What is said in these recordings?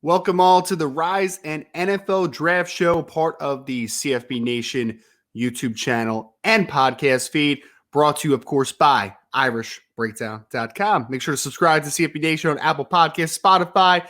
Welcome all to the Rise and NFL Draft Show, part of the CFB Nation YouTube channel and podcast feed, brought to you, of course, by irishbreakdown.com. Make sure to subscribe to CFB Nation on Apple Podcasts, Spotify.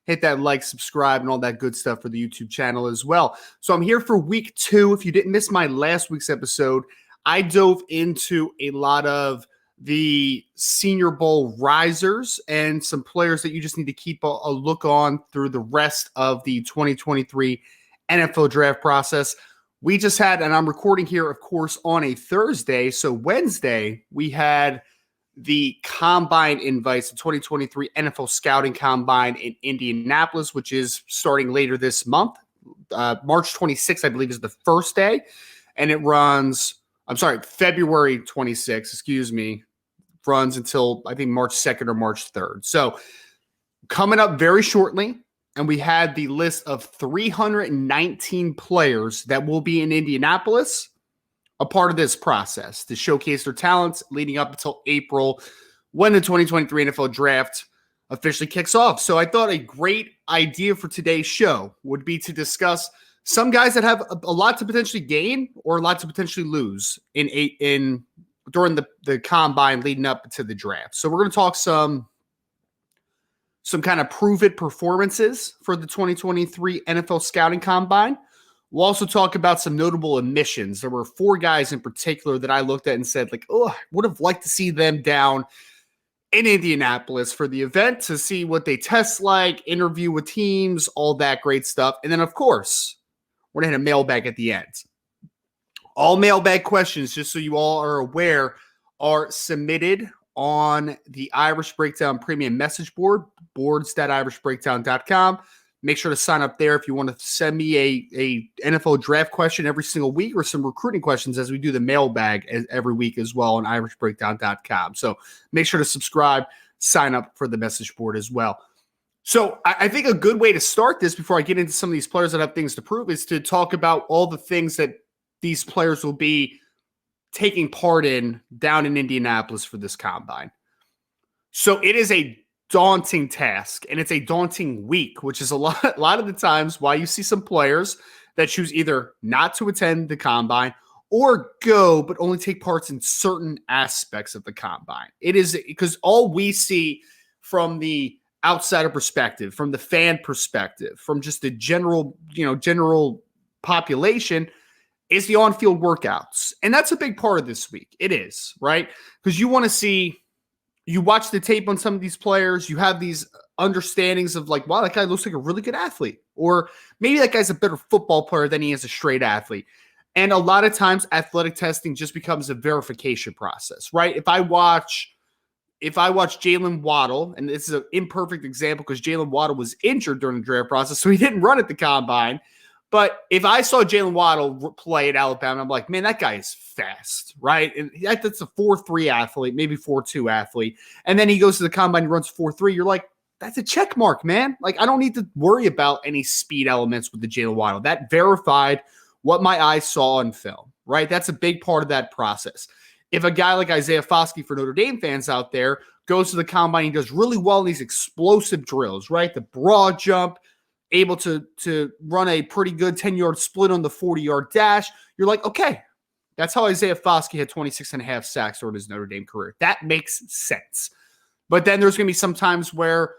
Hit that like, subscribe, and all that good stuff for the YouTube channel as well. So I'm here for week 2. If you didn't miss my last week's episode, I dove into a lot of the Senior Bowl risers and some players that you just need to keep a look on through the rest of the 2023 NFL draft process. We just had, and I'm recording here, of course, on a Thursday. So Wednesday, we had the Combine invites, the 2023 NFL Scouting Combine in Indianapolis, which is starting later this month. March 26th, I believe, is the first day. And it runs, February 26th, runs until, I think, March 2nd or March 3rd. So coming up very shortly, and we had the list of 319 players that will be in Indianapolis, a part of this process to showcase their talents leading up until April when the 2023 NFL Draft officially kicks off. So I thought a great idea for today's show would be to discuss some guys that have a lot to potentially gain or a lot to potentially lose during the combine leading up to the draft. So we're going to talk some kind of prove-it performances for the 2023 NFL Scouting Combine. We'll also talk about some notable omissions. There were 4 guys in particular that I looked at and said, I would have liked to see them down in Indianapolis for the event to see what they test like, interview with teams, all that great stuff. And then, of course, we're going to hit a mailbag at the end. All mailbag questions, just so you all are aware, are submitted on the Irish Breakdown Premium Message Board, boards.irishbreakdown.com. Make sure to sign up there if you want to send me a NFL draft question every single week or some recruiting questions as we do the mailbag every week as well on irishbreakdown.com. So make sure to subscribe, sign up for the message board as well. So I think a good way to start this before I get into some of these players that have things to prove is to talk about all the things that these players will be taking part in down in Indianapolis for this combine. So it is a daunting task, and it's a daunting week, which is a lot of the times why you see some players that choose either not to attend the combine or go, but only take parts in certain aspects of the combine. It is because all we see from the outsider perspective, from the fan perspective, from just the general population, is the on-field workouts. And that's a big part of this week. It is, right? Because you want to see, you watch the tape on some of these players, you have these understandings of wow, that guy looks like a really good athlete. Or maybe that guy's a better football player than he is a straight athlete. And a lot of times athletic testing just becomes a verification process, right? If I watch Jalen Waddle, and this is an imperfect example because Jalen Waddle was injured during the draft process, so he didn't run at the combine. But if I saw Jalen Waddle play at Alabama, I'm like, man, that guy is fast, right? And that's a 4.3 athlete, maybe 4.2 athlete. And then he goes to the combine and runs 4.3. You're like, that's a check mark, man. I don't need to worry about any speed elements with the Jalen Waddle. That verified what my eyes saw on film, right? That's a big part of that process. If a guy like Isaiah Foskey for Notre Dame fans out there goes to the combine, he does really well in these explosive drills, right? The broad jump, able to run a pretty good 10-yard split on the 40-yard dash. You're like, okay, that's how Isaiah Foskey had 26.5 sacks during his Notre Dame career. That makes sense. But then there's going to be some times where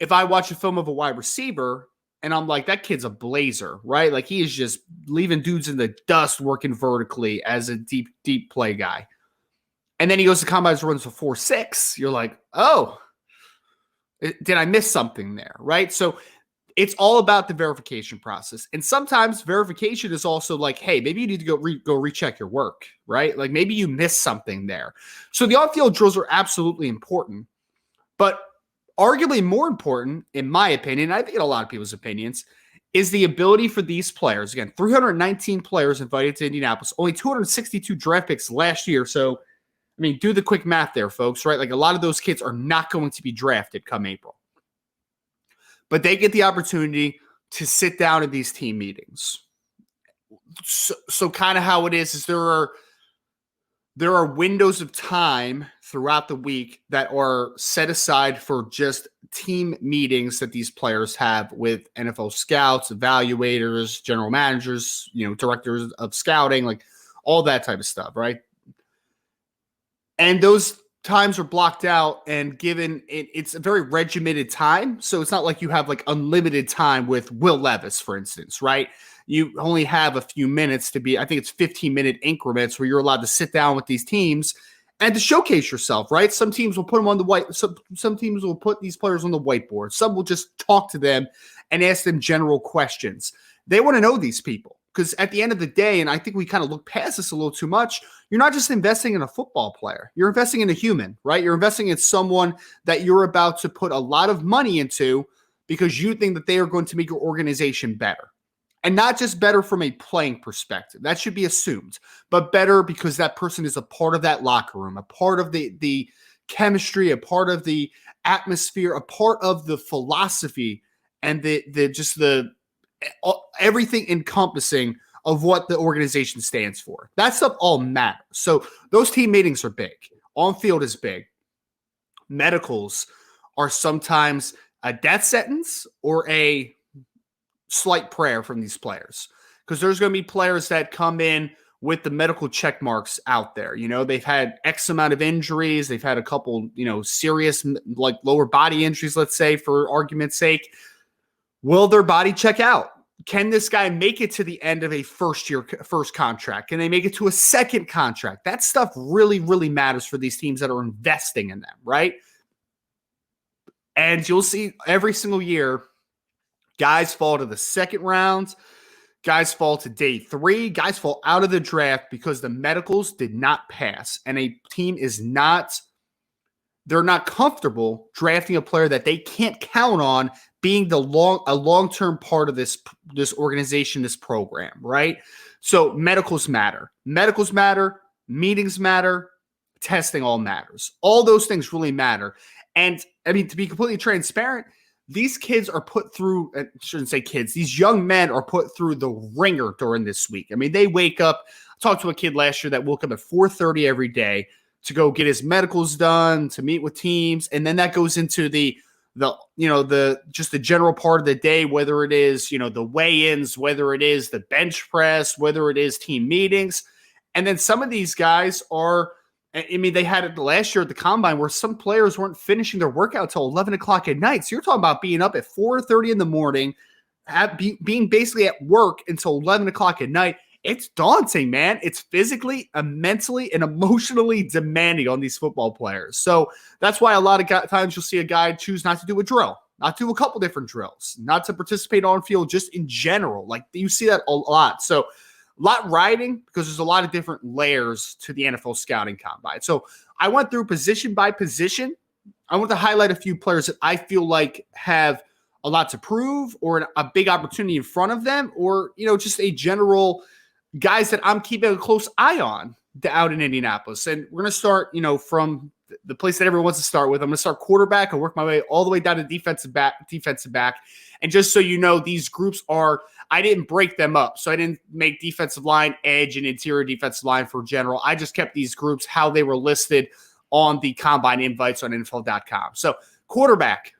if I watch a film of a wide receiver and I'm like, that kid's a blazer, right? He is just leaving dudes in the dust working vertically as a deep play guy. And then he goes to combines and runs a 4.6. You're like, oh, did I miss something there, right? So it's all about the verification process. And sometimes verification is also hey, maybe you need to go recheck your work, right? Maybe you missed something there. So the on-field drills are absolutely important. But arguably more important, in my opinion, I think in a lot of people's opinions, is the ability for these players. Again, 319 players invited to Indianapolis, only 262 draft picks last year. So, do the quick math there, folks, right? A lot of those kids are not going to be drafted come April. But they get the opportunity to sit down at these team meetings. So kind of how it is there are there are windows of time throughout the week that are set aside for just team meetings that these players have with NFL scouts, evaluators, general managers, directors of scouting, like all that type of stuff, right? And those times are blocked out and given it's a very regimented time. So it's not like you have like unlimited time with Will Levis, for instance, right? You only have a few minutes to be, I think it's 15-minute increments where you're allowed to sit down with these teams and to showcase yourself, right? Some teams will put them on the white, some teams will put these players on the whiteboard. Some will just talk to them and ask them general questions. They want to know these people. Because at the end of the day, and I think we kind of look past this a little too much, you're not just investing in a football player. You're investing in a human, right? You're investing in someone that you're about to put a lot of money into because you think that they are going to make your organization better. And not just better from a playing perspective. That should be assumed. But better because that person is a part of that locker room, a part of the chemistry, a part of the atmosphere, a part of the philosophy and the everything encompassing of what the organization stands for. That stuff all matters. So those team meetings are big. On field is big. Medicals are sometimes a death sentence or a slight prayer from these players. Because there's going to be players that come in with the medical check marks out there. They've had X amount of injuries. They've had a couple, serious like lower body injuries, let's say, for argument's sake. Will their body check out? Can this guy make it to the end of a first contract? Can they make it to a second contract? That stuff really, really matters for these teams that are investing in them, right? And you'll see every single year, guys fall to the second round, guys fall to day 3, guys fall out of the draft because the medicals did not pass. And a team they're not comfortable drafting a player that they can't count on being a long-term part of this organization, this program, right? So medicals matter. Medicals matter. Meetings matter. Testing all matters. All those things really matter. And I mean, to be completely transparent, these kids are put through, I shouldn't say kids, these young men are put through the ringer during this week. I mean, they wake up. I talked to a kid last year that woke up at 4:30 every day to go get his medicals done, to meet with teams. And then that goes into the general part of the day, whether it is, the weigh-ins, whether it is the bench press, whether it is team meetings. And then some of these guys they had it last year at the combine where some players weren't finishing their workout till 11 o'clock at night. So you're talking about being up at 4:30 in the morning, being basically at work until 11 o'clock at night. It's daunting, man. It's physically and mentally and emotionally demanding on these football players. So that's why a lot of times you'll see a guy choose not to do a drill, not do a couple different drills, not to participate on field just in general. Like you see that a lot. So a lot riding because there's a lot of different layers to the NFL scouting combine. So I went through position by position. I want to highlight a few players that I feel like have a lot to prove or a big opportunity in front of them or, just a general guys that I'm keeping a close eye on out in Indianapolis. And we're going to start, from the place that everyone wants to start with. I'm going to start quarterback and work my way all the way down to defensive back. And just so you know, these groups I didn't break them up. So I didn't make defensive line, edge, and interior defensive line for general. I just kept these groups how they were listed on the combine invites on NFL.com. So quarterback,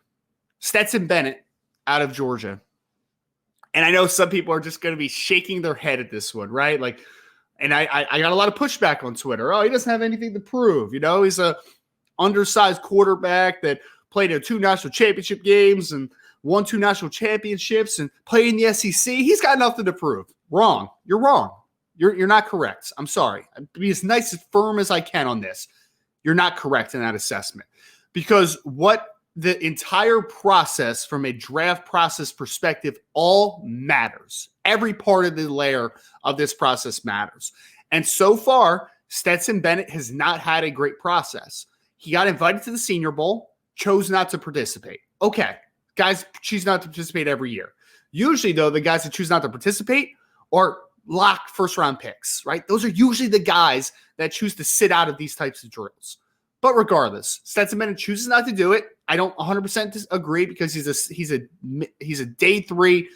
Stetson Bennett out of Georgia. And I know some people are just going to be shaking their head at this one, right? Like, and I got a lot of pushback on Twitter. Oh, he doesn't have anything to prove. He's a undersized quarterback that played in 2 national championship games and won 2 national championships and played in the SEC. He's got nothing to prove. Wrong. You're wrong. You're not correct. I'm sorry. I'll be as nice and firm as I can on this. You're not correct in that assessment because what the entire process from a draft process perspective all matters. Every part of the layer of this process matters. And so far, Stetson Bennett has not had a great process. He got invited to the Senior Bowl, chose not to participate. Okay, guys choose not to participate every year. Usually, though, the guys that choose not to participate are lock first-round picks, right? Those are usually the guys that choose to sit out of these types of drills. But regardless, Stetson Bennett chooses not to do it. I don't 100% agree because he's a day 3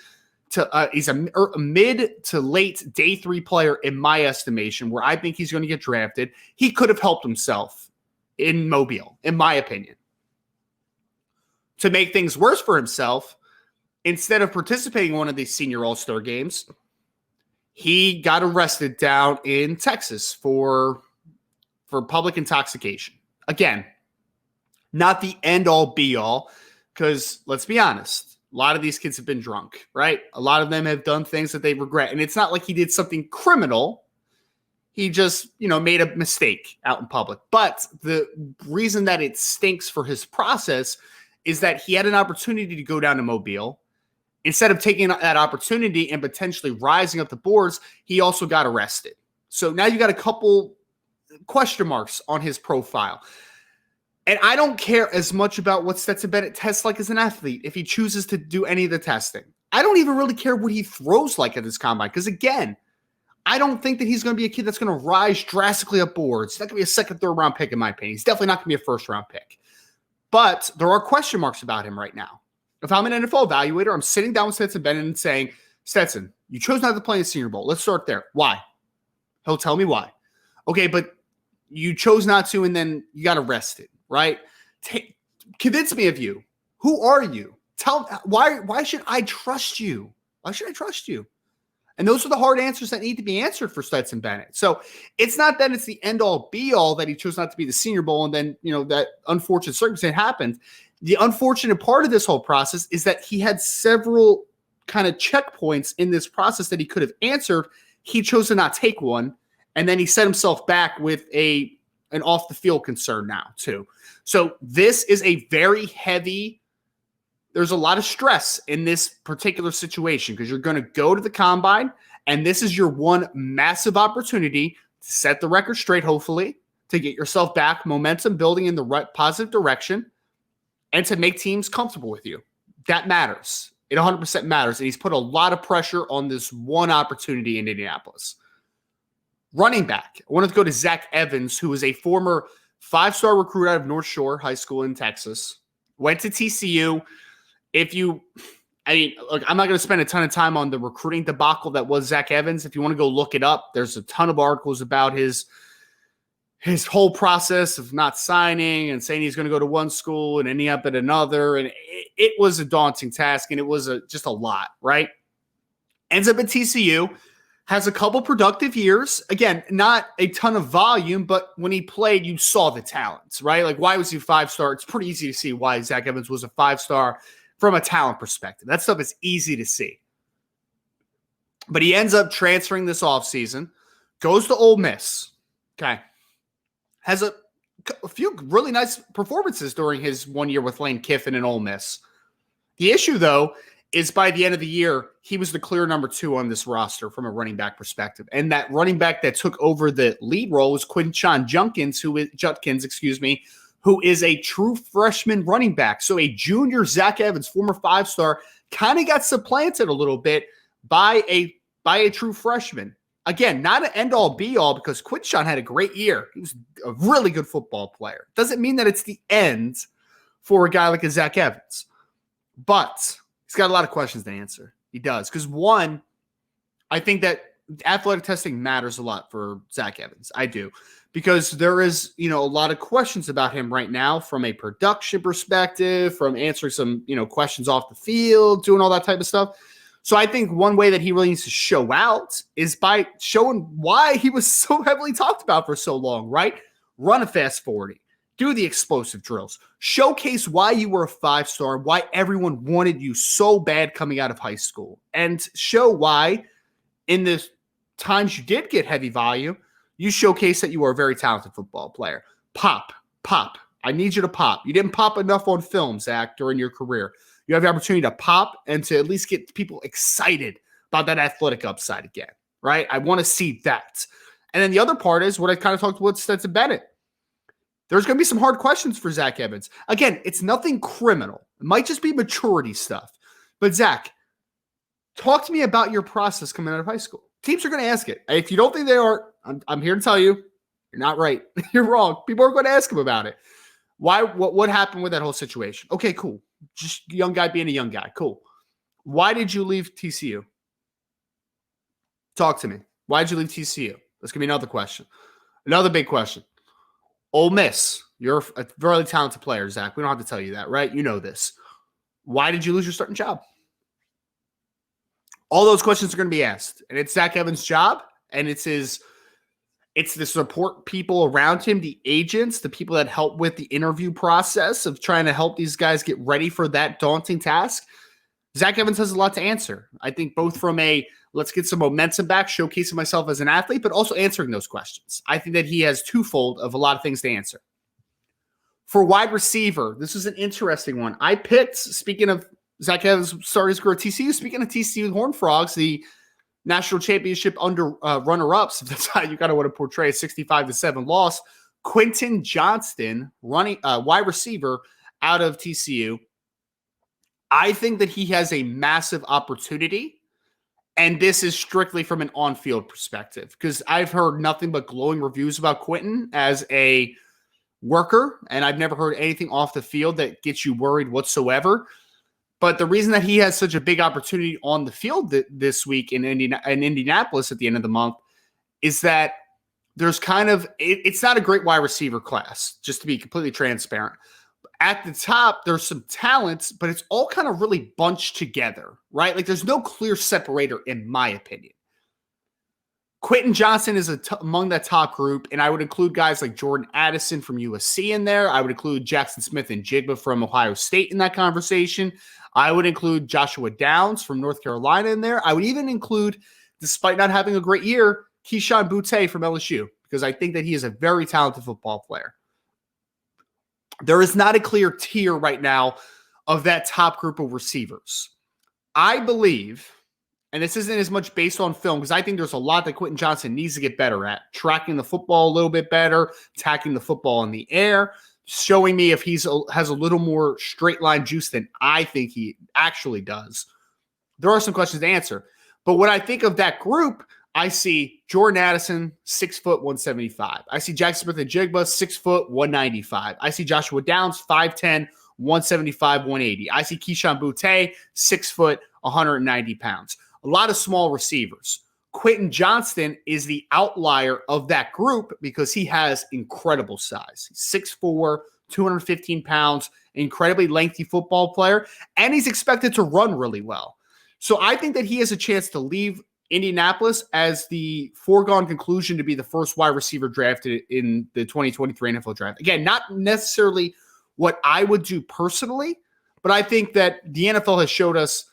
he's a mid to late day 3 player in my estimation, where I think he's going to get drafted. He could have helped himself in Mobile, in my opinion. To make things worse for himself, instead of participating in one of these senior all-star games, he got arrested down in Texas for public intoxication. Again, not the end-all be-all, because let's be honest, a lot of these kids have been drunk, right? A lot of them have done things that they regret. And it's not like he did something criminal. He just, made a mistake out in public. But the reason that it stinks for his process is that he had an opportunity to go down to Mobile. Instead of taking that opportunity and potentially rising up the boards, he also got arrested. So now you got a couple question marks on his profile. And I don't care as much about what Stetson Bennett tests like as an athlete if he chooses to do any of the testing. I don't even really care what he throws like at this combine because, again, I don't think that he's going to be a kid that's going to rise drastically up boards. He's not going to be a second, third round pick in my opinion. He's definitely not going to be a first round pick. But there are question marks about him right now. If I'm an NFL evaluator, I'm sitting down with Stetson Bennett and saying, Stetson, you chose not to play in the Senior Bowl. Let's start there. Why? He'll tell me why. Okay, but you chose not to and then you got arrested. Right? Convince me of you. Who are you? Tell why should I trust you? Why should I trust you? And those are the hard answers that need to be answered for Stetson Bennett. So it's not that it's the end all be all that he chose not to be the Senior Bowl and then, that unfortunate circumstance happened. The unfortunate part of this whole process is that he had several kind of checkpoints in this process that he could have answered. He chose to not take one. And then he set himself back with an off the field concern now too. So this is a very heavy, there's a lot of stress in this particular situation because you're going to go to the combine and this is your one massive opportunity to set the record straight, hopefully, to get yourself back, momentum building in the right positive direction, and to make teams comfortable with you. That matters. It 100% matters. And he's put a lot of pressure on this one opportunity in Indianapolis. Running back. I wanted to go to Zach Evans, who is a former 5-star recruit out of North Shore High School in Texas. Went to TCU. Look, I'm not going to spend a ton of time on the recruiting debacle that was Zach Evans. If you want to go look it up, there's a ton of articles about his whole process of not signing and saying he's going to go to one school and ending up at another. And it was a daunting task, and it was just a lot, right? Ends up at TCU. Has a couple productive years. Again, not a ton of volume, but when he played, you saw the talents, right? Like, why was he 5-star? It's pretty easy to see why Zach Evans was a 5-star from a talent perspective. That stuff is easy to see. But he ends up transferring this offseason, goes to Ole Miss, okay? Has a few really nice performances during his 1 year with Lane Kiffin and Ole Miss. The issue, though, is by the end of the year, he was the clear number 2 on this roster from a running back perspective. And that running back that took over the lead role was Quentin Johnston, who is a true freshman running back. So a junior Zach Evans, former 5-star, kind of got supplanted a little bit by a true freshman. Again, not an end-all, be-all, because Quentin had a great year. He was a really good football player. Doesn't mean that it's the end for a guy like a Zach Evans. But he's got a lot of questions to answer. He does. Because one, I think that athletic testing matters a lot for Zach Evans. I do. Because there is, a lot of questions about him right now from a production perspective, from answering some, questions off the field, doing all that type of stuff. So I think one way that he really needs to show out is by showing why he was so heavily talked about for so long, right? Run a fast 40. Do the explosive drills. Showcase why you were a 5-star, why everyone wanted you so bad coming out of high school, and show why in the times you did get heavy volume, you showcase that you are a very talented football player. Pop. I need you to pop. You didn't pop enough on film, Zach, during your career. You have the opportunity to pop and to at least get people excited about that athletic upside again, right? I want to see that. And then the other part is what I kind of talked about Stetson Bennett. There's going to be some hard questions for Zach Evans. Again, it's nothing criminal. It might just be maturity stuff. But Zach, talk to me about your process coming out of high school. Teams are going to ask it. If you don't think they are, I'm here to tell you, you're not right. You're wrong. People are going to ask him about it. Why? What happened with that whole situation? Okay, cool. Just young guy being a young guy. Cool. Why did you leave TCU? Talk to me. Why did you leave TCU? That's going to be another question. Another big question. Ole Miss. You're a very talented player, Zach. We don't have to tell you that, right? You know this. Why did you lose your starting job? All those questions are going to be asked. And it's Zach Evans' job, and it's the support people around him, the agents, the people that help with the interview process of trying to help these guys get ready for that daunting task. Zach Evans has a lot to answer. I think both from a let's get some momentum back, showcasing myself as an athlete, but also answering those questions. I think that he has twofold of a lot of things to answer. For wide receiver, this is an interesting one. I picked, speaking of Zach Evans started his career at TCU, speaking of TCU Horned Frogs, the national championship runner-ups, if that's how you kind of want to portray a 65-7 loss, Quentin Johnston, wide receiver out of TCU. I think that he has a massive opportunity, and this is strictly from an on-field perspective, because I've heard nothing but glowing reviews about Quentin as a worker, and I've never heard anything off the field that gets you worried whatsoever. But the reason that he has such a big opportunity on the field this week in Indianapolis at the end of the month is that there's it's not a great wide receiver class, just to be completely transparent. At the top, there's some talents, but it's all kind of really bunched together, right? Like there's no clear separator, in my opinion. Quentin Johnston is among that top group, and I would include guys like Jordan Addison from USC in there. I would include Jackson Smith and Jigba from Ohio State in that conversation. I would include Joshua Downs from North Carolina in there. I would even include, despite not having a great year, Keyshawn Boutte from LSU, because I think that he is a very talented football player. There is not a clear tier right now of that top group of receivers. I believe, and this isn't as much based on film, because I think there's a lot that Quentin Johnston needs to get better at. Tracking the football a little bit better, attacking the football in the air, showing me if he has a little more straight line juice than I think he actually does. There are some questions to answer. But when I think of that group, I see Jordan Addison, 6 foot, 175. I see Jackson Smith and Jigba, 6 foot, 195. I see Joshua Downs, 5'10", 175, 180. I see Keyshawn Boutte, 6 foot, 190 pounds. A lot of small receivers. Quentin Johnston is the outlier of that group because he has incredible size. He's 6'4", 215 pounds, incredibly lengthy football player, and he's expected to run really well. So I think that he has a chance to leave Indianapolis as the foregone conclusion to be the first wide receiver drafted in the 2023 NFL draft. Again, not necessarily what I would do personally, but I think that the NFL has showed us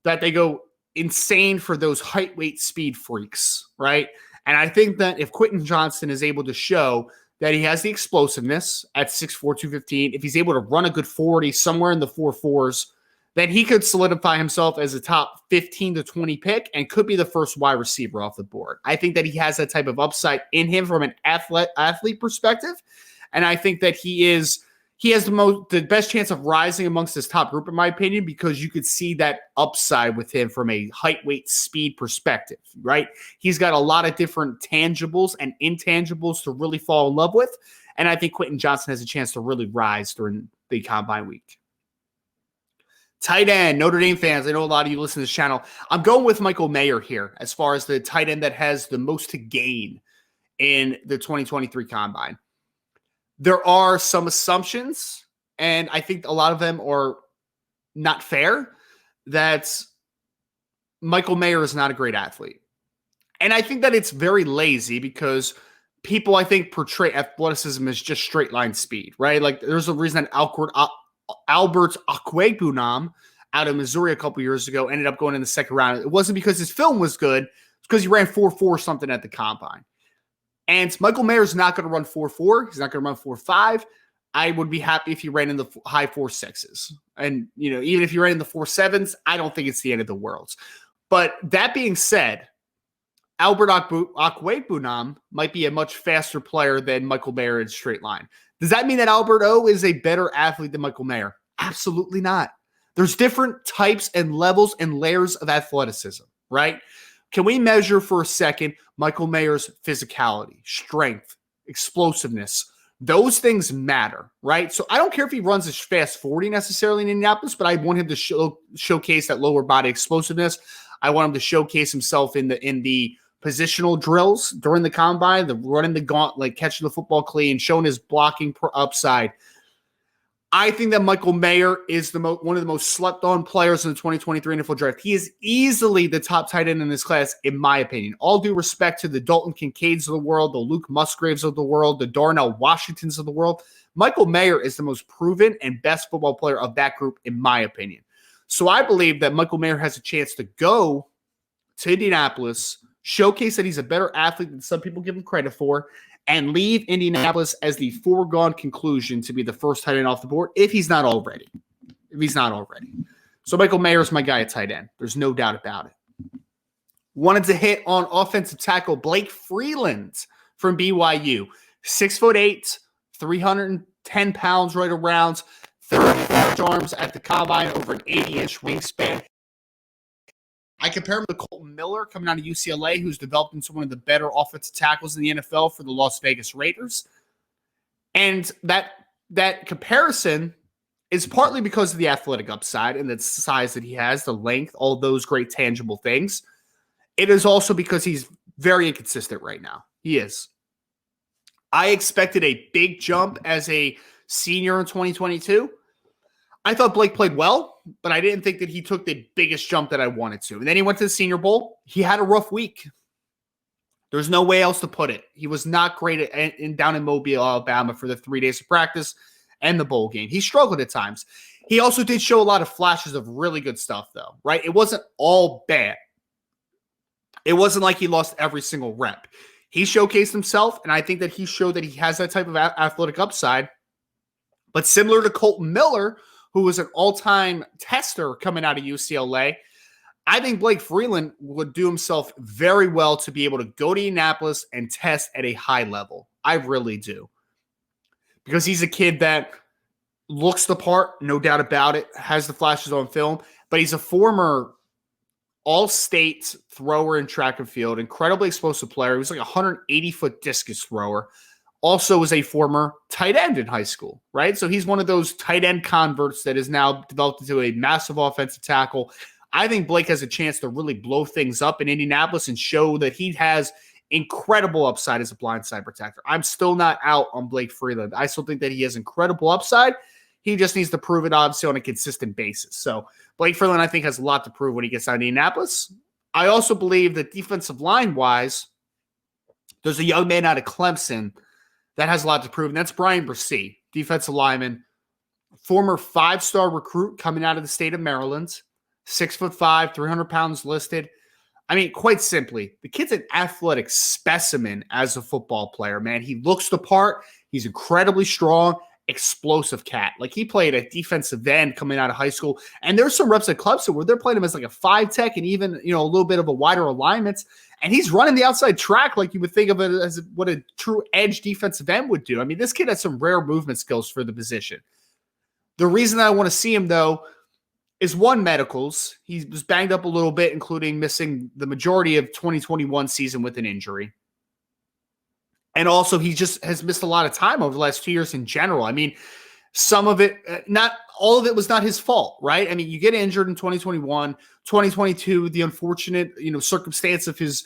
that they go insane for those height, weight, speed freaks, right? And I think that if Quentin Johnston is able to show that he has the explosiveness at 6'4", 215, if he's able to run a good 40 somewhere in the 4.4s, then he could solidify himself as a top 15 to 20 pick and could be the first wide receiver off the board. I think that he has that type of upside in him from an athlete perspective. And I think that he has the best chance of rising amongst this top group, in my opinion, because you could see that upside with him from a height, weight, speed perspective, right? He's got a lot of different tangibles and intangibles to really fall in love with. And I think Quentin Johnston has a chance to really rise during the combine week. Tight end, Notre Dame fans, I know a lot of you listen to this channel. I'm going with Michael Mayer here as far as the tight end that has the most to gain in the 2023 combine. There are some assumptions, and I think a lot of them are not fair, that Michael Mayer is not a great athlete. And I think that it's very lazy because people, I think, portray athleticism as just straight line speed, right? Like there's a reason that Albert Okwuegbunam out of Missouri a couple years ago ended up going in the second round. It wasn't because his film was good. It's because he ran 4.4 something at the combine. And Michael Mayer's not going to run 4.4. He's not going to run 4.5. I would be happy if he ran in the high 4.6s. And, even if he ran in the 4.7s, I don't think it's the end of the world. But that being said, Albert Okwuegbunam might be a much faster player than Michael Mayer in straight line. Does that mean that Albert O is a better athlete than Michael Mayer? Absolutely not. There's different types and levels and layers of athleticism, right? Can we measure for a second Michael Mayer's physicality, strength, explosiveness, Those things matter, right? So I don't care if he runs as fast 40 necessarily in Indianapolis, but I want him to showcase that lower body explosiveness. I want him to showcase himself in the positional drills during the combine, the running the gauntlet, catching the football clean, showing his blocking upside. I think that Michael Mayer is one of the most slept-on players in the 2023 NFL Draft. He is easily the top tight end in this class, in my opinion. All due respect to the Dalton Kincaids of the world, the Luke Musgraves of the world, the Darnell Washingtons of the world. Michael Mayer is the most proven and best football player of that group, in my opinion. So I believe that Michael Mayer has a chance to go to Indianapolis, showcase that he's a better athlete than some people give him credit for, and leave Indianapolis as the foregone conclusion to be the first tight end off the board if he's not already. So Michael Mayer is my guy at tight end. There's no doubt about it. Wanted to hit on offensive tackle Blake Freeland from BYU. 6'8", 310 pounds right around, 30 arms at the combine, over an 80-inch wingspan. I compare him to Colton Miller coming out of UCLA, who's developed into one of the better offensive tackles in the NFL for the Las Vegas Raiders. And that comparison is partly because of the athletic upside and the size that he has, the length, all those great tangible things. It is also because he's very inconsistent right now. He is. I expected a big jump as a senior in 2022. I thought Blake played well, but I didn't think that he took the biggest jump that I wanted to. And then he went to the Senior Bowl. He had a rough week. There's no way else to put it. He was not great down in Mobile, Alabama for the 3 days of practice and the bowl game. He struggled at times. He also did show a lot of flashes of really good stuff, though, right? It wasn't all bad. It wasn't like he lost every single rep. He showcased himself, and I think that he showed that he has that type of athletic upside. But similar to Colton Miller, who was an all-time tester coming out of UCLA, I think Blake Freeland would do himself very well to be able to go to Indianapolis and test at a high level. I really do. Because he's a kid that looks the part, no doubt about it, has the flashes on film, but he's a former all-state thrower in track and field, incredibly explosive player. He was like a 180-foot discus thrower. Also was a former tight end in high school, right? So he's one of those tight end converts that is now developed into a massive offensive tackle. I think Blake has a chance to really blow things up in Indianapolis and show that he has incredible upside as a blindside protector. I'm still not out on Blake Freeland. I still think that he has incredible upside. He just needs to prove it, obviously, on a consistent basis. So Blake Freeland, I think, has a lot to prove when he gets out of Indianapolis. I also believe that defensive line-wise, there's a young man out of Clemson that has a lot to prove, and that's Bryan Bresee, defensive lineman, former 5-star recruit coming out of the state of Maryland, 6'5", 300 pounds listed. I mean, quite simply, the kid's an athletic specimen as a football player, man. He looks the part. He's incredibly strong, explosive cat. Like, he played at defensive end coming out of high school, and there's some reps at Clemson where they're playing him as like a 5-tech and even, a little bit of a wider alignment. And he's running the outside track like you would think of it as what a true edge defensive end would do. I mean, this kid has some rare movement skills for the position. The reason that I want to see him, though, is one, medicals. He was banged up a little bit, including missing the majority of 2021 season with an injury. And also, he just has missed a lot of time over the last 2 years in general. I mean, some of it, not all of it was not his fault, right? I mean, you get injured in 2021, 2022, the unfortunate, circumstance of his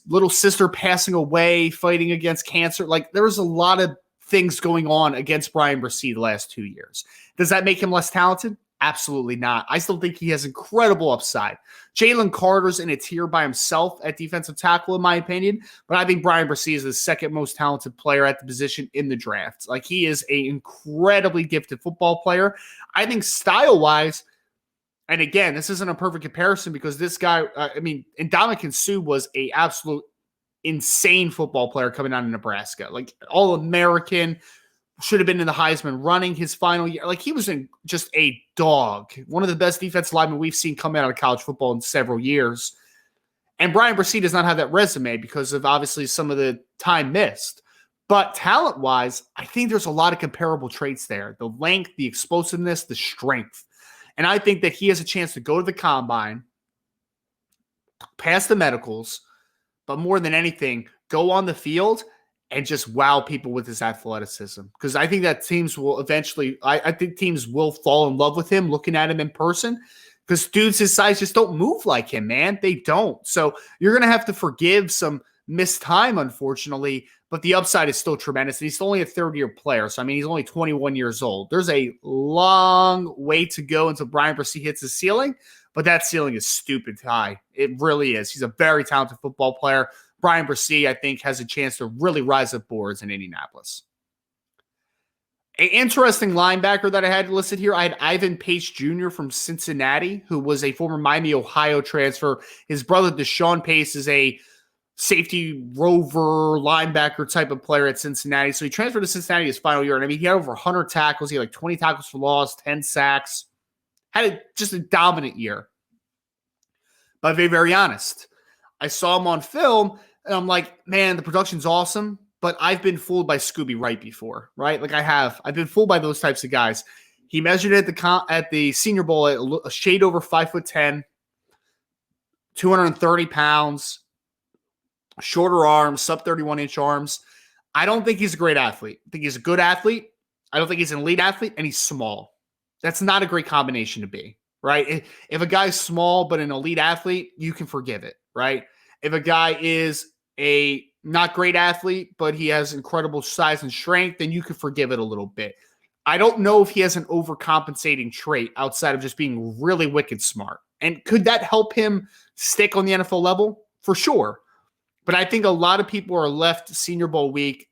little sister passing away, fighting against cancer. Like, there was a lot of things going on against Bryan Bresee the last 2 years. Does that make him less talented? Absolutely not. I still think he has incredible upside. Jalen Carter's in a tier by himself at defensive tackle, in my opinion, but I think Bryan Bresee is the second most talented player at the position in the draft. Like, he is an incredibly gifted football player. I think style-wise, and again, this isn't a perfect comparison because this guy, Ndamukong Suh was an absolute insane football player coming out of Nebraska. Like, All-American, should have been in the Heisman running his final year. Like, he was just a dog. One of the best defensive linemen we've seen come out of college football in several years. And Bryan Bresee does not have that resume because of obviously some of the time missed. But talent-wise, I think there's a lot of comparable traits there. The length, the explosiveness, the strength. And I think that he has a chance to go to the combine, pass the medicals, but more than anything, go on the field and just wow people with his athleticism. Because I think that teams will eventually, I think teams will fall in love with him looking at him in person, because dudes his size just don't move like him, man. They don't. So you're going to have to forgive some missed time, unfortunately, but the upside is still tremendous. And he's only a third-year player. So, I mean, he's only 21 years old. There's a long way to go until Bryan Bresee hits his ceiling, but that ceiling is stupid high. It really is. He's a very talented football player. Bryan Bresee, I think, has a chance to really rise up boards in Indianapolis. An interesting linebacker that I had listed here, I had Ivan Pace Jr. from Cincinnati, who was a former Miami, Ohio transfer. His brother, Deshaun Pace, is a safety rover linebacker type of player at Cincinnati. So he transferred to Cincinnati his final year. And I mean, he had over 100 tackles. He had like 20 tackles for loss, 10 sacks. Had just a dominant year. But I'll be very honest. I saw him on film, and I'm like, man, the production's awesome. But I've been fooled by Scooby Wright before, right? Like I've been fooled by those types of guys. He measured at the Senior Bowl at a shade over 5'10", 230 pounds, shorter arms, sub 31-inch arms. I don't think he's a great athlete. I think he's a good athlete. I don't think he's an elite athlete, and he's small. That's not a great combination to be, right? If a guy's small but an elite athlete, you can forgive it, right? If a guy is a not great athlete, but he has incredible size and strength, then you can forgive it a little bit. I don't know if he has an overcompensating trait outside of just being really wicked smart. And could that help him stick on the NFL level? For sure. But I think a lot of people are left Senior Bowl week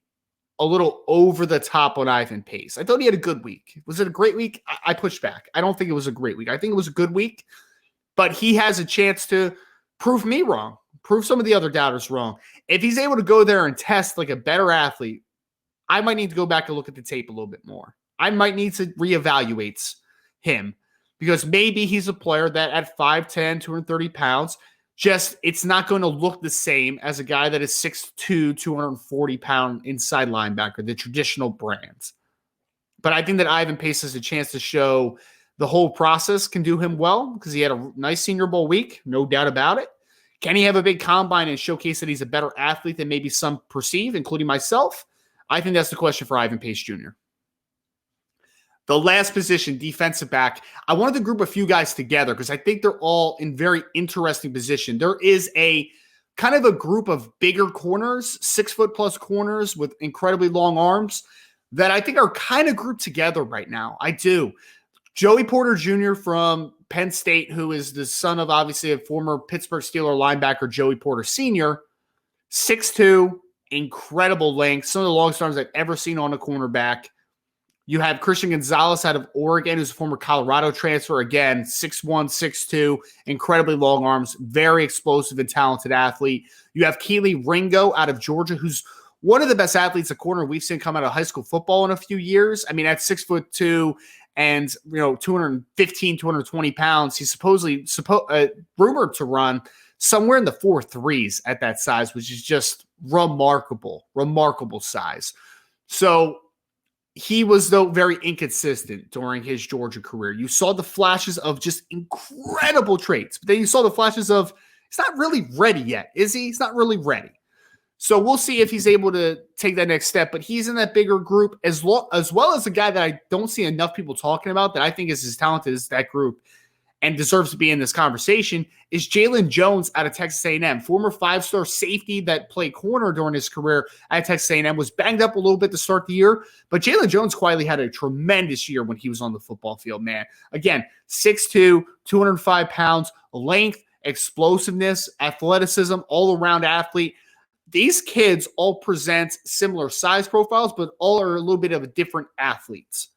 a little over the top on Ivan Pace. I thought he had a good week. Was it a great week? I pushed back. I don't think it was a great week. I think it was a good week, but he has a chance to prove me wrong, prove some of the other doubters wrong. If he's able to go there and test like a better athlete, I might need to go back and look at the tape a little bit more. I might need to reevaluate him, because maybe he's a player that at 5'10", 230 pounds, just it's not going to look the same as a guy that is 6'2", 240-pound inside linebacker, the traditional brands. But I think that Ivan Pace has a chance to show the whole process can do him well, because he had a nice Senior Bowl week, no doubt about it. Can he have a big combine and showcase that he's a better athlete than maybe some perceive, including myself? I think that's the question for Ivan Pace Jr. The last position, defensive back, I wanted to group a few guys together because I think they're all in very interesting position. There is a kind of a group of bigger corners, 6-foot-plus corners with incredibly long arms that I think are kind of grouped together right now. I do. Joey Porter Jr. from Penn State, who is the son of obviously a former Pittsburgh Steelers linebacker, Joey Porter Sr., 6'2", incredible length, some of the longest arms I've ever seen on a cornerback. You have Christian Gonzalez out of Oregon, who's a former Colorado transfer. Again, 6'1", 6'2", incredibly long arms, very explosive and talented athlete. You have Keely Ringo out of Georgia, who's one of the best athletes at corner we've seen come out of high school football in a few years. I mean, at 6'2" and 215, 220 pounds, he's supposedly rumored to run somewhere in the 4.3s at that size, which is just remarkable size. So he was, though, very inconsistent during his Georgia career. You saw the flashes of just incredible traits, but then you saw the flashes of he's not really ready yet, is he? He's not really ready. So we'll see if he's able to take that next step, but he's in that bigger group as well as a guy that I don't see enough people talking about that I think is as talented as that group and deserves to be in this conversation is Jalen Jones out of Texas A&M, former 5-star safety that played corner during his career at Texas A&M, was banged up a little bit to start the year, but Jalen Jones quietly had a tremendous year when he was on the football field, man. Again, 6'2", 205 pounds, length, explosiveness, athleticism, all-around athlete. These kids all present similar size profiles, but all are a little bit of a different athletes.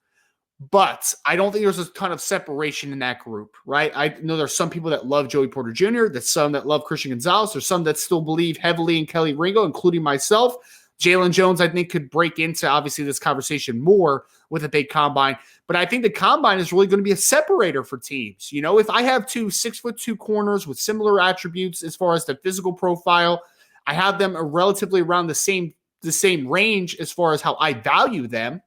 But I don't think there's a ton of separation in that group, right? I know there's some people that love Joey Porter Jr., there's some that love Christian Gonzalez, there's some that still believe heavily in Keely Ringo, including myself. Jalen Jones, I think, could break into, obviously, this conversation more with a big combine. But I think the combine is really going to be a separator for teams. You know, if I have two 6'2" corners with similar attributes as far as the physical profile, I have them relatively around the same range as far as how I value them,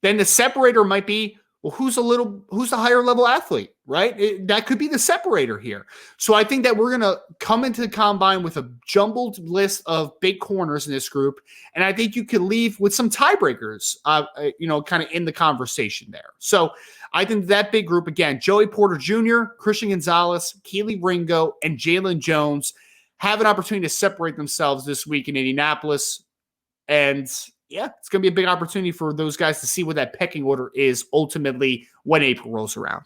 then the separator might be, well, who's a higher level athlete? right? That could be the separator here. So I think that we're going to come into the combine with a jumbled list of big corners in this group. And I think you could leave with some tiebreakers, kind of in the conversation there. So I think that big group, again, Joey Porter Jr., Christian Gonzalez, Keely Ringo, and Jalen Jones have an opportunity to separate themselves this week in Indianapolis. And yeah, it's going to be a big opportunity for those guys to see what that pecking order is ultimately when April rolls around.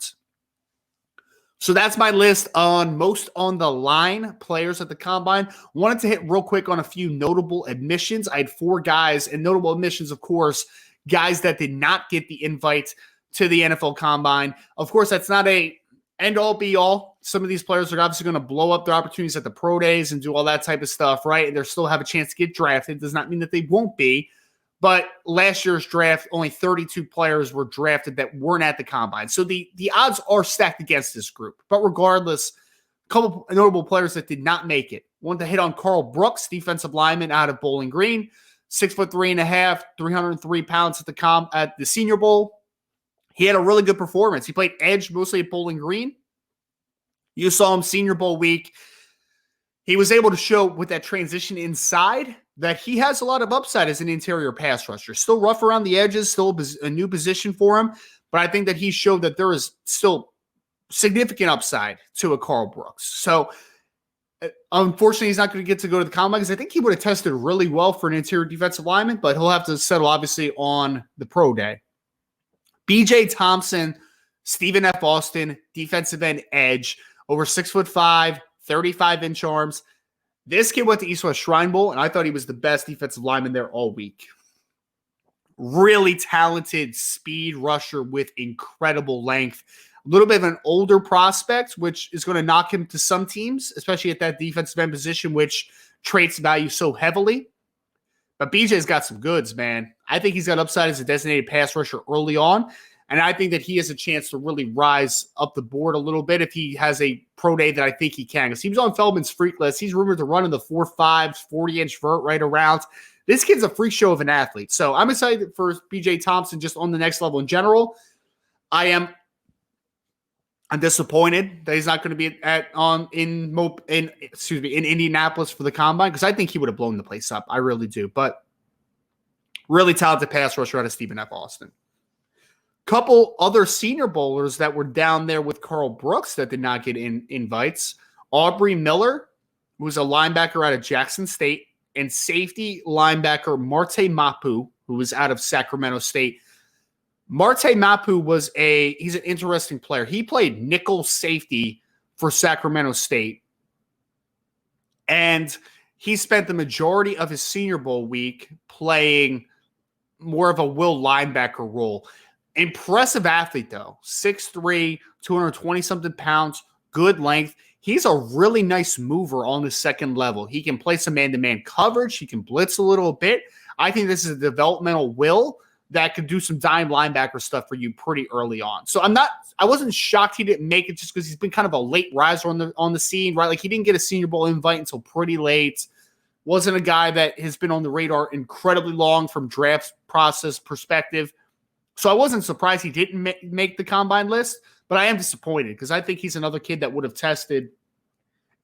So that's my list on most on the line players at the combine. Wanted to hit real quick on a few notable admissions. I had 4 guys, and notable admissions, of course, guys that did not get the invite to the NFL combine. Of course, that's not a end-all be-all. Some of these players are obviously going to blow up their opportunities at the pro days and do all that type of stuff, right? And they still have a chance to get drafted. Does not mean that they won't be. But last year's draft, only 32 players were drafted that weren't at the combine. So the odds are stacked against this group. But regardless, a couple notable players that did not make it. Wanted to hit on Carl Brooks, defensive lineman out of Bowling Green, 6'3.5", 303 pounds at the Senior Bowl. He had a really good performance. He played edge mostly at Bowling Green. You saw him Senior Bowl week. He was able to show with that transition inside that he has a lot of upside as an interior pass rusher. Still rough around the edges, still a new position for him, but I think that he showed that there is still significant upside to a Carl Brooks. So unfortunately, he's not going to get to go to the combine because I think he would have tested really well for an interior defensive lineman, but he'll have to settle obviously on the pro day. BJ Thompson, Stephen F. Austin, defensive end edge, over 6'5", 35-inch arms. This kid went to East West Shrine Bowl, and I thought he was the best defensive lineman there all week. Really talented speed rusher with incredible length. A little bit of an older prospect, which is going to knock him to some teams, especially at that defensive end position, which traits value so heavily. But BJ's got some goods, man. I think he's got upside as a designated pass rusher early on. And I think that he has a chance to really rise up the board a little bit if he has a pro day that I think he can. Because he was on Feldman's freak list. He's rumored to run in the 4.5s, 40-inch vert right around. This kid's a freak show of an athlete. So I'm excited for BJ Thompson just on the next level in general. I'm disappointed that he's not going to be in Indianapolis for the combine because I think he would have blown the place up. I really do. But really talented pass rusher out of Stephen F. Austin. Couple other Senior Bowlers that were down there with Carl Brooks that did not get invites. Aubrey Miller, who's a linebacker out of Jackson State, and safety linebacker Marte Mapu, who was out of Sacramento State. Marte Mapu he's an interesting player. He played nickel safety for Sacramento State. And he spent the majority of his Senior Bowl week playing more of a will linebacker role. Impressive athlete, though. 6'3", 220-something pounds, good length. He's a really nice mover on the second level. He can play some man-to-man coverage. He can blitz a little bit. I think this is a developmental will that could do some dime linebacker stuff for you pretty early on. So I wasn't shocked he didn't make it just because he's been kind of a late riser on the scene, right? Like he didn't get a Senior Bowl invite until pretty late. Wasn't a guy that has been on the radar incredibly long from draft process perspective. So I wasn't surprised he didn't make the combine list, but I am disappointed because I think he's another kid that would have tested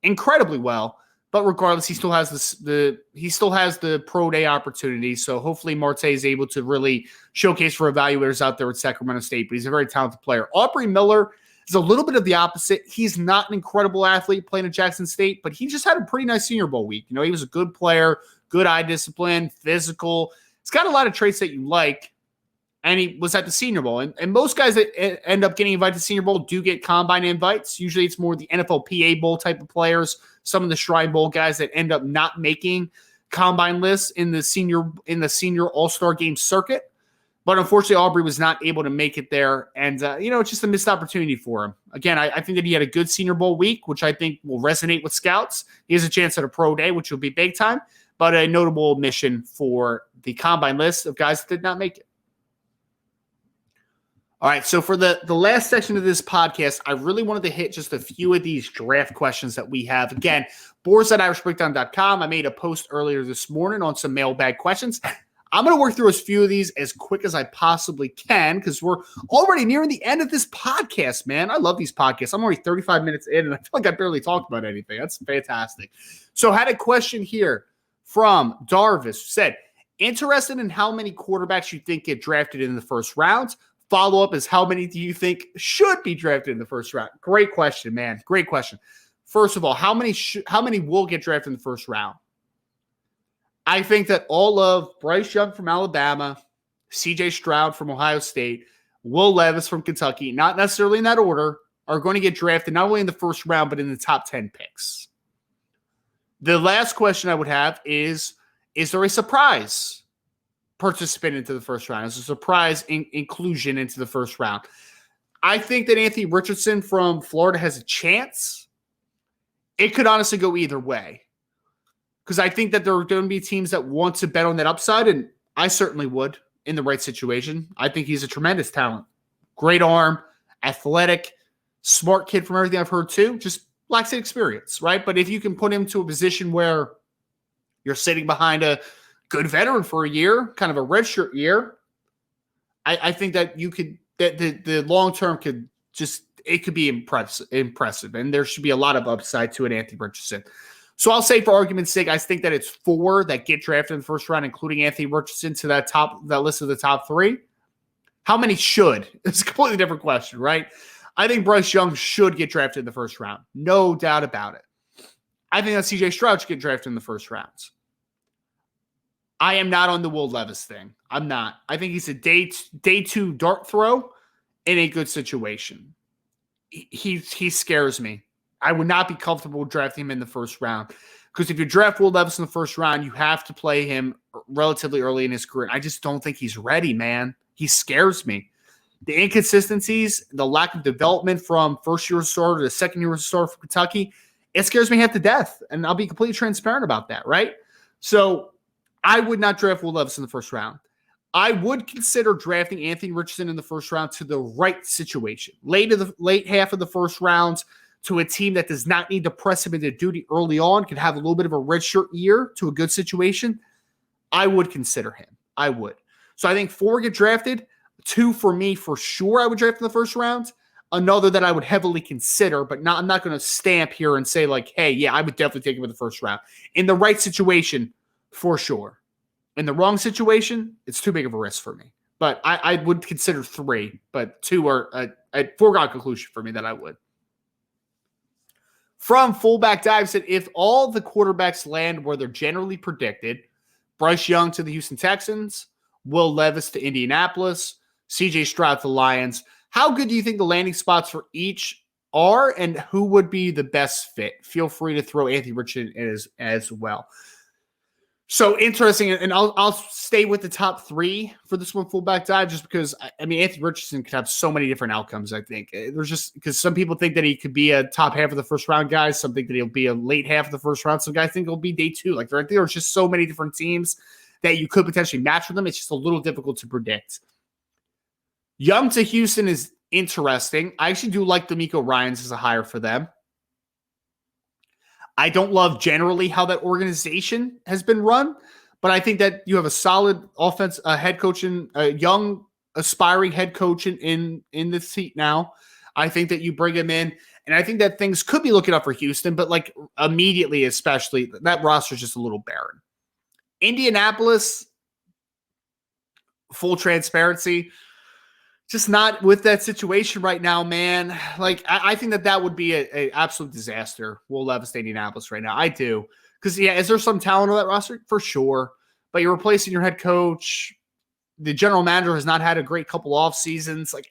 incredibly well. But regardless, he still has the pro day opportunity. So hopefully Marte is able to really showcase for evaluators out there at Sacramento State. But he's a very talented player. Aubrey Miller is a little bit of the opposite. He's not an incredible athlete playing at Jackson State, but he just had a pretty nice Senior Bowl week. You know, he was a good player, good eye discipline, physical. He's got a lot of traits that you like. And he was at the Senior Bowl. And most guys that end up getting invited to Senior Bowl do get combine invites. Usually it's more the NFLPA Bowl type of players. Some of the Shrine Bowl guys that end up not making combine lists in the senior All-Star game circuit. But unfortunately, Aubrey was not able to make it there. And, it's just a missed opportunity for him. Again, I think that he had a good Senior Bowl week, which I think will resonate with scouts. He has a chance at a pro day, which will be big time. But a notable omission for the combine list of guys that did not make it. All right, so for the last section of this podcast, I really wanted to hit just a few of these draft questions that we have. Again, boards@irishbreakdown.com. I made a post earlier this morning on some mailbag questions. I'm going to work through as few of these as quick as I possibly can because we're already nearing the end of this podcast, man. I love these podcasts. I'm already 35 minutes in, and I feel like I barely talked about anything. That's fantastic. So I had a question here from Darvis who said, interested in how many quarterbacks you think get drafted in the first round? Follow-up is how many do you think should be drafted in the first round? Great question, man. Great question. First of all, how many will get drafted in the first round? I think that all of Bryce Young from Alabama, C.J. Stroud from Ohio State, Will Levis from Kentucky, not necessarily in that order, are going to get drafted not only in the first round, but in the top 10 picks. The last question I would have is there a surprise participant into the first round? Is a surprise inclusion into the first round? I think that Anthony Richardson from Florida has a chance. It could honestly go either way. Because I think that there are going to be teams that want to bet on that upside, and I certainly would in the right situation. I think he's a tremendous talent. Great arm, athletic, smart kid from everything I've heard too. Just lacks the experience, right? But if you can put him to a position where you're sitting behind a good veteran for a year, kind of a redshirt year, I think that you could that the long term could just it could be impressive, and there should be a lot of upside to an Anthony Richardson. So I'll say, for argument's sake, I think that it's 4 that get drafted in the first round, including Anthony Richardson, to that list of the top 3. How many should? It's a completely different question, right? I think Bryce Young should get drafted in the first round. No doubt about it. I think that C.J. Stroud should get drafted in the first rounds. I am not on the Will Levis thing. I'm not. I think he's a day 2 dart throw in a good situation. He scares me. I would not be comfortable drafting him in the first round because if you draft Will Levis in the first round, you have to play him relatively early in his career. I just don't think he's ready, man. He scares me. The inconsistencies, the lack of development from first-year starter to second-year starter for Kentucky, it scares me half to death, and I'll be completely transparent about that, right? So I would not draft Will Levis in the first round. I would consider drafting Anthony Richardson in the first round to the right situation. Late half of the first round, to a team that does not need to press him into duty early on, could have a little bit of a redshirt year to a good situation, I would consider him. I would. So I think 4 get drafted. 2 for me, for sure, I would draft in the first round. Another that I would heavily consider, but I'm not going to stamp here and say like, hey, yeah, I would definitely take him in the first round. In the right situation, for sure. In the wrong situation, it's too big of a risk for me. But I would consider 3, but 2 are a foregone conclusion for me that I would. From Fullback Dive said, if all the quarterbacks land where they're generally predicted, Bryce Young to the Houston Texans, Will Levis to Indianapolis, C.J. Stroud to the Lions, how good do you think the landing spots for each are, and who would be the best fit? Feel free to throw Anthony Richardson in as well. So interesting, and I'll stay with the top 3 for this one, Fullback Dive, just because, I mean, Anthony Richardson could have so many different outcomes, I think. There's just, because some people think that he could be a top half of the first round guy, some think that he'll be a late half of the first round, some guys think he'll be day 2. Like, there's just so many different teams that you could potentially match with them. It's just a little difficult to predict. Young to Houston is interesting. I actually do like D'Amico Ryans as a hire for them. I don't love generally how that organization has been run, but I think that you have a solid offense, head coach, and a young aspiring head coach in the seat now. I think that you bring him in, and I think that things could be looking up for Houston, but like immediately, especially, that roster is just a little barren. Indianapolis, full transparency, just not with that situation right now, man. Like, I think that would be an absolute disaster. Will Levis to Indianapolis right now. I do. Because, yeah, is there some talent on that roster? For sure. But you're replacing your head coach. The general manager has not had a great couple off seasons. Like,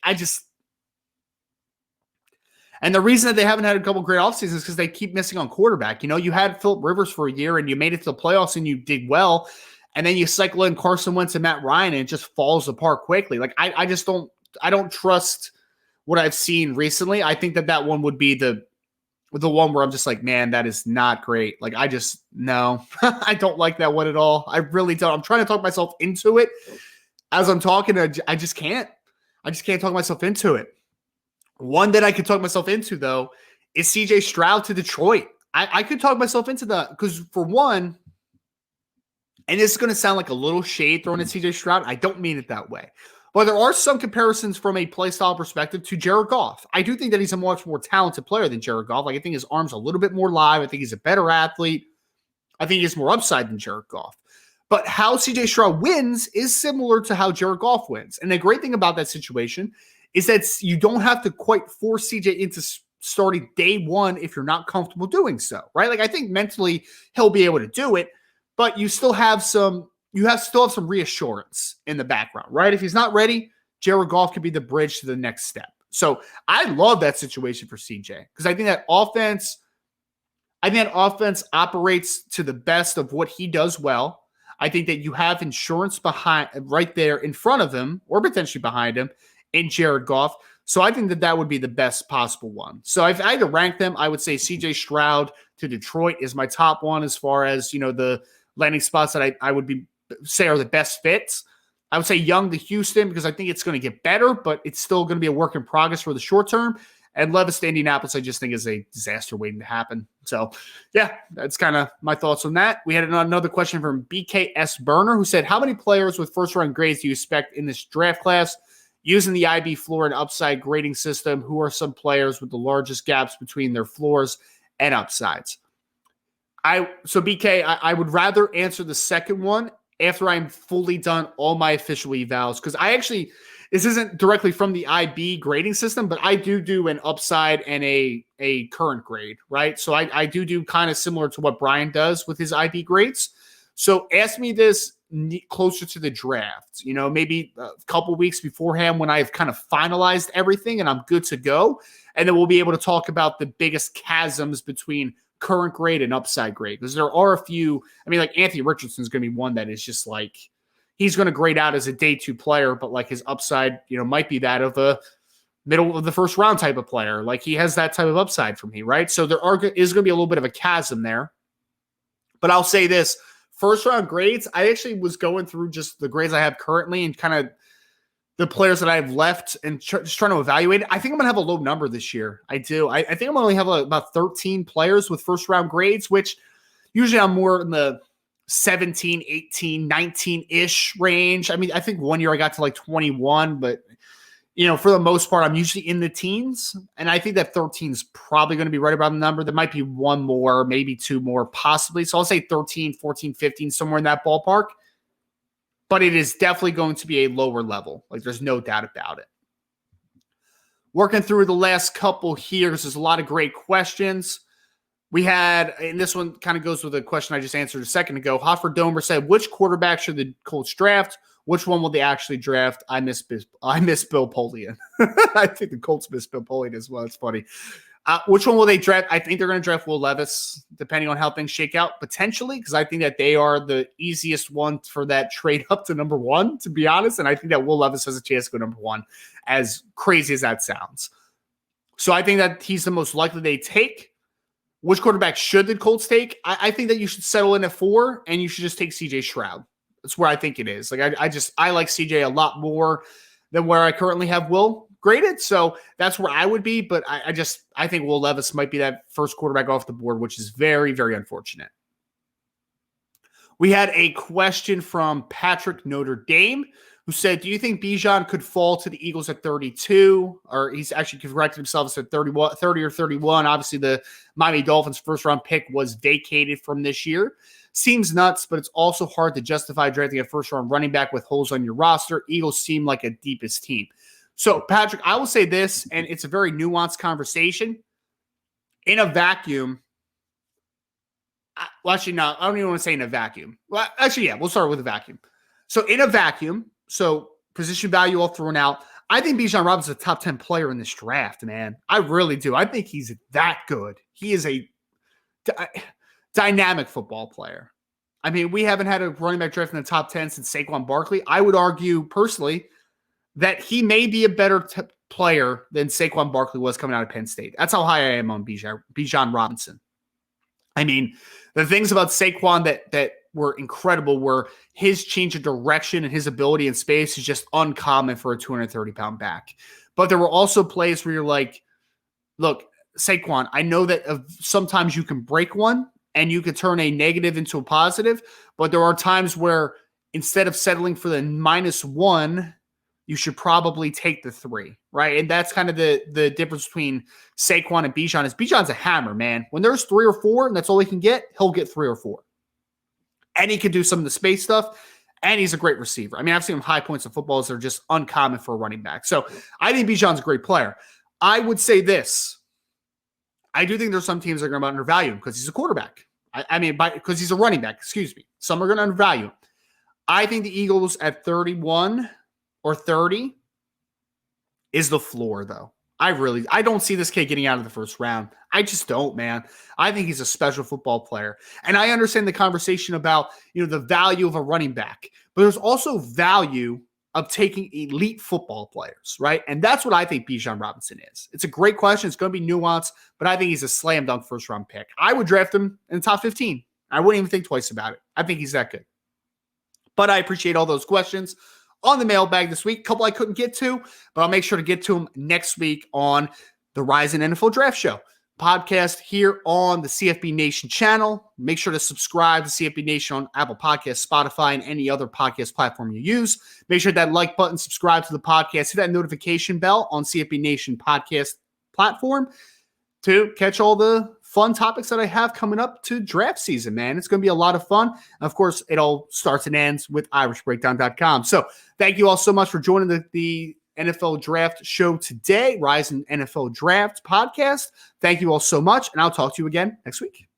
and the reason that they haven't had a couple great off seasons is because they keep missing on quarterback. You know, you had Phillip Rivers for a year and you made it to the playoffs and you did well. And then you cycle in Carson Wentz and Matt Ryan and it just falls apart quickly. Like, I don't trust what I've seen recently. I think that one would be the one where I'm just like, man, that is not great. Like, no, I don't like that one at all. I really don't. I'm trying to talk myself into it as I'm talking. I just can't. I just can't talk myself into it. One that I could talk myself into, though, is C.J. Stroud to Detroit. I could talk myself into that because, for one, and this is going to sound like a little shade thrown at CJ Stroud. I don't mean it that way. But there are some comparisons from a play style perspective to Jared Goff. I do think that he's a much more talented player than Jared Goff. Like, I think his arm's a little bit more live. I think he's a better athlete. I think he has more upside than Jared Goff. But how CJ Stroud wins is similar to how Jared Goff wins. And the great thing about that situation is that you don't have to quite force CJ into starting day one if you're not comfortable doing so, right? Like, I think mentally he'll be able to do it, but you still have some reassurance in the background, right? If he's not ready, Jared Goff could be the bridge to the next step. So I love that situation for CJ because I think that offense operates to the best of what he does well. I think that you have insurance right there in front of him or potentially behind him in Jared Goff. So I think that would be the best possible one. So if I had to rank them, I would say CJ Stroud to Detroit is my top one as far as, the landing spots that I would say are the best fits. I would say Young to Houston because I think it's going to get better, but it's still going to be a work in progress for the short term. And Levis to Indianapolis, I just think is a disaster waiting to happen. So, yeah, that's kind of my thoughts on that. We had another question from BKS Burner who said, how many players with first-round grades do you expect in this draft class? Using the IB floor and upside grading system, who are some players with the largest gaps between their floors and upsides? So BK, I would rather answer the second one after I'm fully done all my official evals, because this isn't directly from the IB grading system, but I do an upside and a current grade, right? So I do kind of similar to what Brian does with his IB grades. So ask me this closer to the draft, maybe a couple weeks beforehand when I've kind of finalized everything and I'm good to go. And then we'll be able to talk about the biggest chasms between current grade and upside grade, because there are a few. Like Anthony Richardson is going to be one that is just like he's going to grade out as a day 2 player, but like his upside, might be that of a middle of the first round type of player. Like he has that type of upside for me, right? So there is going to be a little bit of a chasm there. But I'll say this: first round grades, I actually was going through just the grades I have currently and kind of the players that I've left and just trying to evaluate it. I think I'm going to have a low number this year. I do. I think I'm going to have about 13 players with first round grades, which usually I'm more in the 17, 18, 19-ish range. I think one year I got to like 21, but for the most part, I'm usually in the teens. And I think that 13 is probably going to be right around the number. There might be one more, maybe 2 more, possibly. So I'll say 13, 14, 15, somewhere in that ballpark. But it is definitely going to be a lower level. Like, there's no doubt about it. Working through the last couple here, there's a lot of great questions. We had, and this one kind of goes with the question I just answered a second ago. Hoffer Domer said, which quarterback should the Colts draft? Which one will they actually draft? I miss Bill Polian. I think the Colts miss Bill Polian as well. It's funny. Which one will they draft? I think they're going to draft Will Levis, depending on how things shake out, potentially, because I think that they are the easiest one for that trade up to number 1, to be honest. And I think that Will Levis has a chance to go number 1, as crazy as that sounds. So I think that he's the most likely they take. Which quarterback should the Colts take? I think that you should settle in at 4, and you should just take CJ Stroud. That's where I think it is. Like I like CJ a lot more than where I currently have Will graded. So that's where I would be. But I think Will Levis might be that first quarterback off the board, which is very, very unfortunate. We had a question from Patrick Notre Dame, who said, do you think Bijan could fall to the Eagles at 32? Or he's actually corrected himself at 30 or 31. Obviously, the Miami Dolphins first-round pick was vacated from this year. Seems nuts, but it's also hard to justify drafting a first-round running back with holes on your roster. Eagles seem like a deepest team. So, Patrick, I will say this, and it's a very nuanced conversation. In a vacuum, well, actually, no, I don't even want to say in a vacuum. Well, actually, yeah, we'll start with a vacuum. So, in a vacuum, so position value all thrown out, I think Bijan Robinson's a top 10 player in this draft, man. I really do. I think he's that good. He is a dynamic football player. We haven't had a running back draft in the top 10 since Saquon Barkley. I would argue, personally, that he may be a better player than Saquon Barkley was coming out of Penn State. That's how high I am on Bijan Robinson. The things about Saquon that were incredible were his change of direction and his ability in space is just uncommon for a 230-pound back. But there were also plays where you're like, look, Saquon, I know that sometimes you can break one, and you could turn a negative into a positive. But there are times where instead of settling for the -1, you should probably take the 3, right? And that's kind of the difference between Saquon and Bijan. Is Bijan's a hammer, man. When there's 3 or 4 and that's all he can get, he'll get 3 or 4. And he can do some of the space stuff. And he's a great receiver. I mean, I've seen him high points of footballs that are just uncommon for a running back. So I think Bijan's a great player. I would say this. I do think there's some teams that are going to undervalue him because he's a quarterback. Because he's a running back, excuse me. Some are going to undervalue him. I think the Eagles at 31 or 30 is the floor, though. I don't see this kid getting out of the first round. I just don't, man. I think he's a special football player. And I understand the conversation about, the value of a running back, but there's also value of taking elite football players, right? And that's what I think Bijan Robinson is. It's a great question. It's going to be nuanced, but I think he's a slam dunk first round pick. I would draft him in the top 15. I wouldn't even think twice about it. I think he's that good. But I appreciate all those questions on the mailbag this week. A couple I couldn't get to, but I'll make sure to get to them next week on the Rise in NFL Draft Show podcast here on the CFB Nation channel. Make sure to subscribe to CFB Nation on Apple Podcasts, Spotify, and any other podcast platform you use. Make sure that like button, subscribe to the podcast, hit that notification bell on CFB Nation podcast platform to catch all the fun topics that I have coming up to draft season, man. It's going to be a lot of fun. Of course, it all starts and ends with irishbreakdown.com. So thank you all so much for joining the NFL Draft Show today, Rise in NFL Draft podcast. Thank you all so much, and I'll talk to you again next week.